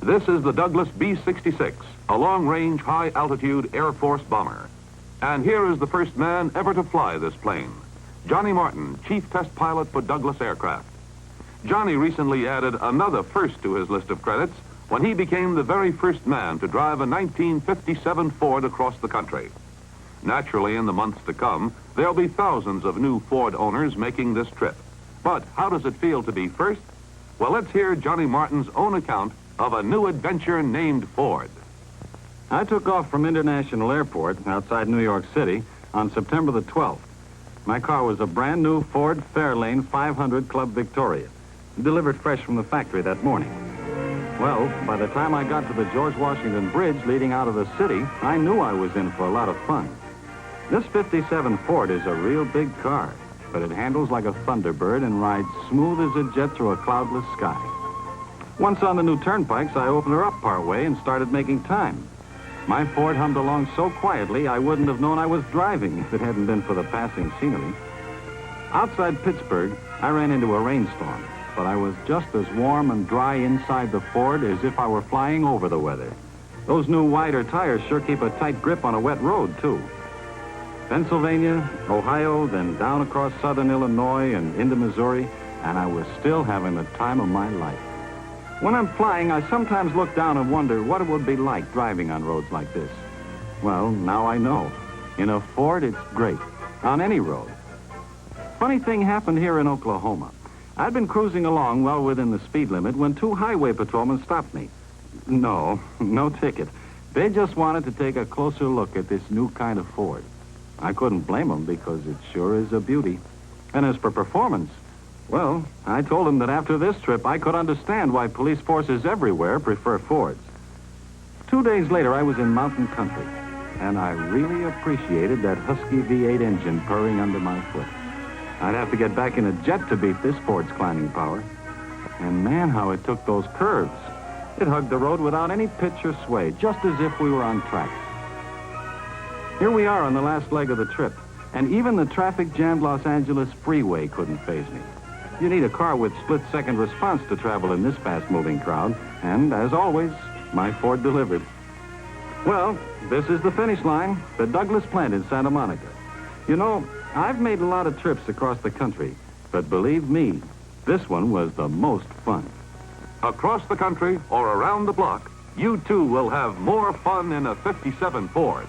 This is the Douglas B-66, a long-range, high-altitude Air Force bomber. And here is the first man ever to fly this plane, Johnny Martin, chief test pilot for Douglas Aircraft. Johnny recently added another first to his list of credits when he became the very first man to drive a 1957 Ford across the country. Naturally, in the months to come, there'll be thousands of new Ford owners making this trip. But how does it feel to be first? Well, let's hear Johnny Martin's own account of a new adventure named Ford. I took off from International Airport outside New York City on September the 12th. My car was a brand new Ford Fairlane 500 Club Victoria, delivered fresh from the factory that morning. Well, by the time I got to the George Washington Bridge leading out of the city, I knew I was in for a lot of fun. This 57 Ford is a real big car, but it handles like a Thunderbird and rides smooth as a jet through a cloudless sky. Once on the new turnpikes, I opened her up partway and started making time. My Ford hummed along so quietly, I wouldn't have known I was driving if it hadn't been for the passing scenery. Outside Pittsburgh, I ran into a rainstorm, but I was just as warm and dry inside the Ford as if I were flying over the weather. Those new wider tires sure keep a tight grip on a wet road, too. Pennsylvania, Ohio, then down across southern Illinois and into Missouri, and I was still having the time of my life. When I'm flying, I sometimes look down and wonder what it would be like driving on roads like this. Well, now I know. In a Ford, it's great. On any road. Funny thing happened here in Oklahoma. I'd been cruising along well within the speed limit when two highway patrolmen stopped me. No ticket. They just wanted to take a closer look at this new kind of Ford. I couldn't blame them because it sure is a beauty. And as for performance, well, I told them that after this trip, I could understand why police forces everywhere prefer Fords. 2 days later, I was in mountain country, and I really appreciated that husky V8 engine purring under my foot. I'd have to get back in a jet to beat this Ford's climbing power. And man, how it took those curves. It hugged the road without any pitch or sway, just as if we were on track. Here we are on the last leg of the trip, and even the traffic-jammed Los Angeles freeway couldn't faze me. You need a car with split-second response to travel in this fast-moving crowd, and, as always, my Ford delivered. Well, this is the finish line, the Douglas plant in Santa Monica. You know, I've made a lot of trips across the country, but believe me, this one was the most fun. Across the country or around the block, you too will have more fun in a 57 Ford.